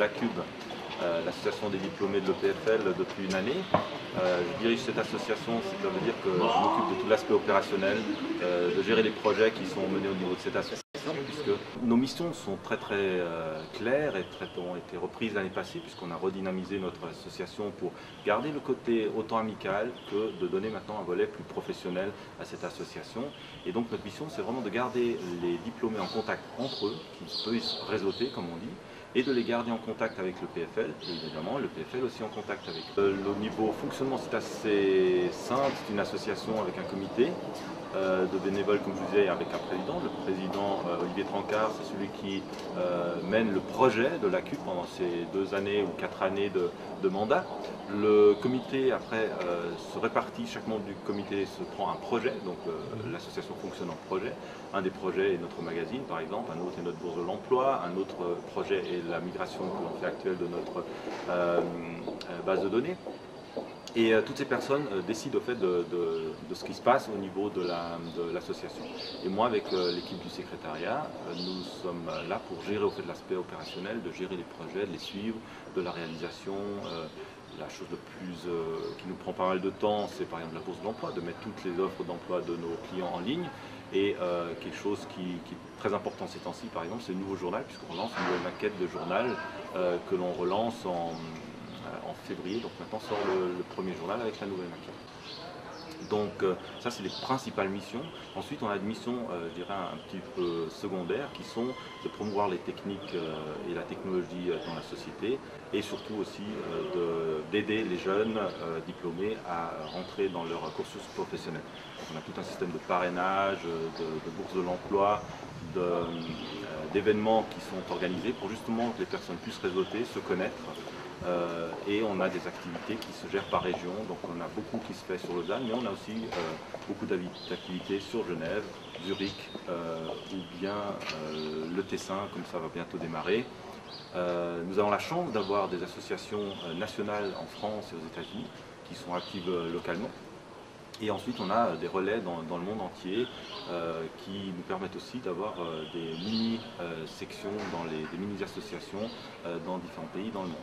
l'ACUB, l'association des diplômés de l'EPFL, depuis une année. Je dirige cette association, ça veut dire que je m'occupe de tout l'aspect opérationnel, de gérer les projets qui sont menés au niveau de cette association, puisque nos missions sont très claires et ont été reprises l'année passée, puisqu'on a redynamisé notre association pour garder le côté autant amical que de donner maintenant un volet plus professionnel à cette association. Et donc notre mission, c'est vraiment de garder les diplômés en contact entre eux, qui puissent réseauter, comme on dit, et de les garder en contact avec le PFL, et évidemment le PFL aussi en contact avec eux. Le niveau fonctionnement, c'est assez simple, c'est une association avec un comité de bénévoles, comme je vous disais, avec un président. Le président Olivier Trancard, c'est celui qui mène le projet de l'ACUB pendant ces 2 années ou 4 années de mandat. Le comité, après, se répartit, chaque membre du comité se prend un projet, donc l'association fonctionne en projet. Un des projets est notre magazine, par exemple, un autre est notre bourse de l'emploi, un autre projet est la migration que l'on fait actuelle de notre base de données. Et toutes ces personnes décident au fait de ce qui se passe au niveau de l'association. Et moi, avec l'équipe du secrétariat, nous sommes là pour gérer au fait de l'aspect opérationnel, de gérer les projets, de les suivre, de la réalisation. La chose qui nous prend pas mal de temps, c'est par exemple la bourse de l'emploi, de mettre toutes les offres d'emploi de nos clients en ligne. Et quelque chose qui est très important ces temps-ci, par exemple, c'est le nouveau journal, puisqu'on lance une nouvelle maquette de journal que l'on relance en février. Donc maintenant sort le premier journal avec la nouvelle maquette. Donc ça, c'est les principales missions. Ensuite, on a des missions, je dirais, un petit peu secondaires, qui sont de promouvoir les techniques et la technologie dans la société, et surtout aussi d'aider les jeunes diplômés à rentrer dans leur cursus professionnel. Donc, on a tout un système de parrainage, de bourse de l'emploi, d'événements qui sont organisés pour justement que les personnes puissent réseauter, se connaître. Et on a des activités qui se gèrent par région, donc on a beaucoup qui se fait sur Lausanne, mais on a aussi beaucoup d'activités sur Genève, Zurich ou bien le Tessin, comme ça va bientôt démarrer. Nous avons la chance d'avoir des associations nationales en France et aux États-Unis qui sont actives localement. Et ensuite, on a des relais dans le monde entier qui nous permettent aussi d'avoir des mini-sections, des mini-associations dans différents pays dans le monde.